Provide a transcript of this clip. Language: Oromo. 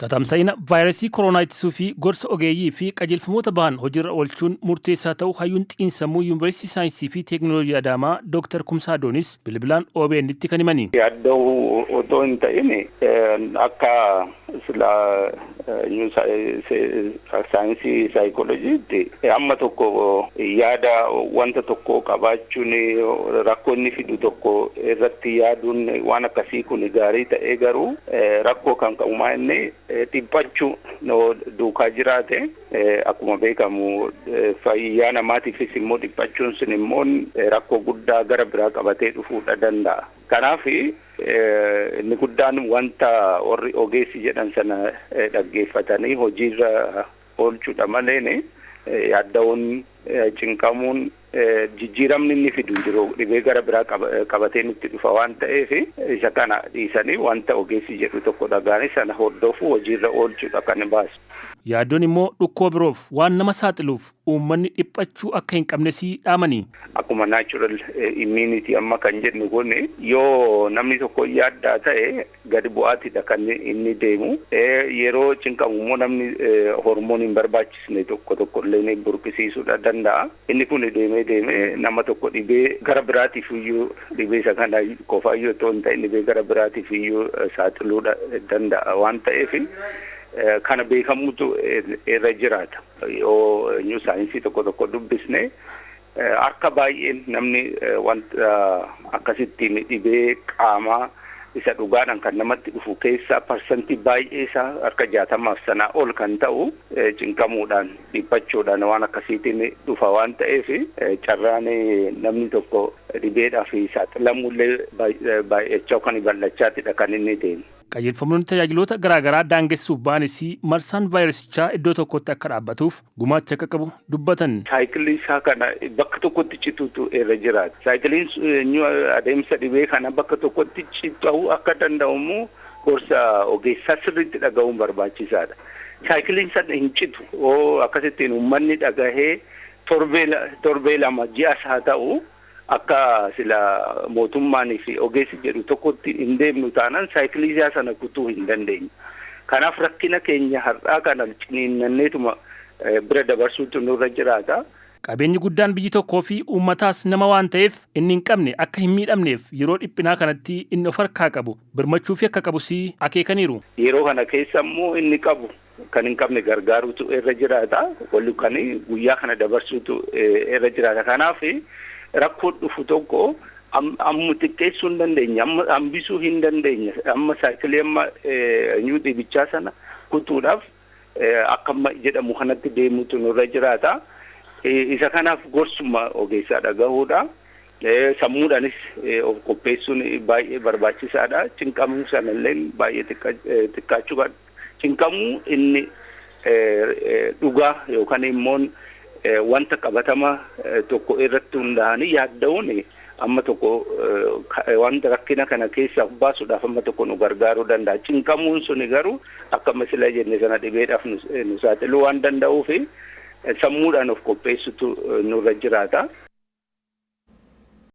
Tatamsa'ina vaayirasii koronaa ittisuu fi gorsa ogeeyyii fi qajeelfamoota bahan hojiirra oolchuun murteessaa ta'uu hayyuun xiinsammuu Yuunivarsiitii Saayinsii fi Teekinooloojii Adaamaa Dr. Kumsaa Doonis bilbilaan OBN'tti kan himani. Yaaddoo otoo hin ta'in akka silaa saayinsii saayikolojiitti amma tokko yaada wanta tokko qabaachuun rakkoo inni fidu tokko irratti yaaduun waan akkasii kun gaarii ta'ee garuu rakkoo kan qabumaa inni dhiphachuu duukaa jiraate akkuma beekamu fayyaa namaatiifis immoo dhiphachuun sun immoo rakkoo guddaa gara biraa qabatee dhufuudha danda'a. Kanaaf inni guddaan wanta warri ogeessi jedhan sana dhaggeeffatanii hojiirra oolchuudha malee yaaddaa'uun cinqamuun jijjiiramni inni fidu jiru dhibee gara biraa qabatee nutti dhufa waan ta'eef isa kana dhiisanii wanta ogeessi jedhu tokko dhagaanii sana hordofuu hojiirra oolchuudha kan baasu. Yaaddoon immoo dhukkoo biroof waan nama saaxiluuf uummanni dhiphachuu akka hin qabnes dhaamanii. Akkuma natural immunity amma kan jedhu kun yoo namni tokko yaaddaa ta'e gadi bu'aatidha kan inni deemu. Yeroo cinqamu immoo namni hormoon hin barbaachisne tokko illee burqisiisuudha danda'a. Inni kun deemee nama tokko dhibee gara biraatiif iyyuu dhibee isa kana qofaa yoo ta'u hin ta'in dhibee gara biraatiif iyyuu saaxiluudha danda'a waan ta'eef. Kana beekamutu irra jiraata. Yoo nyuu saayinsii tokko dubbisne harka baay'een namni wanta akkasittiin dhibee qaamaa isa dhugaadhaan kan namatti dhufu keessaa parsantii baay'ee isaa harka 60 sanaa ol kan ta'u cinqamuudhaan dhiphachuudhaan waan akkasiitiin dhufa waan ta'eef carraan namni tokko dhibeedhaaf saaxilamullee baay'achaa kan bal'achaatidha kan inni deemu. Qajeelfamoonni tajaajiloota garaagaraa daangessuuf ba'anis marsaan vaayirasichaa iddoo tokkotti akka dhaabbatuuf gumaacha akka qabu dubbatan. Saayikilii isaa kana bakka tokkotti cituutu irra jiraata. Saayikiliin adeemsa dhibee kana bakka tokkotti cituu akka danda'u immoo gorsa ogeessaa sirriitti dhaga'uun barbaachisaadha. Saayikiliin sana hin citu akkasittiin uummanni dhagahee torbee lama ji'as haa ta'u. Akka sila mootummaanii fi ogeessi jedhu tokkotti hin deemnu taanaan saayikilii sana kutuu hin dandeenyu. Kanaaf rakkina keenya har'aa kana ciniinnanneetuma bira dabarsuutu nurra jiraata. Qabeenyi guddaan biyyi tokkoo fi uummataas nama waan ta'eef inni hin qabne akka hin miidhamneef yeroo dhiphinaa kanatti inni of harkaa qabu birmachuu fi akka qabus akeekaniiru. Yeroo kana keessa immoo inni qabu kan hin qabne gargaaruutu irra jiraata. Walii kan guyyaa kana dabarsuutu irra jiraata. Kanaaf rakkoo dhufu tokko amma xiqqeessuu hin dandeenya, amma hambisuu hin dandeenya, amma saayikilii amma nyuu dhibichaa sana kutuudhaaf akka amma jedhamu kanatti deemuutu nurra jiraata. Isa kanaaf gorsuma ogeessaa dhagahuudha. Sammuudhaanis of qopheessuun baay'ee barbaachisaadha. Cinqamuu sanallee baay'ee xiqqaachuu qaba. Cinqamuu inni dhugaa yookaan immoo wanta qabatama tokko irratti hundaa'anii yaadda'uun amma tokko wanta rakkina kana keessaa baasuudhaaf amma tokko nu gargaaruu danda'a. Cinqamuun suni garuu akka masila jenne sana dhibeedhaaf nu saaxiluu waan danda'uuf sammuudhaan of qopheessutu nurra jiraata.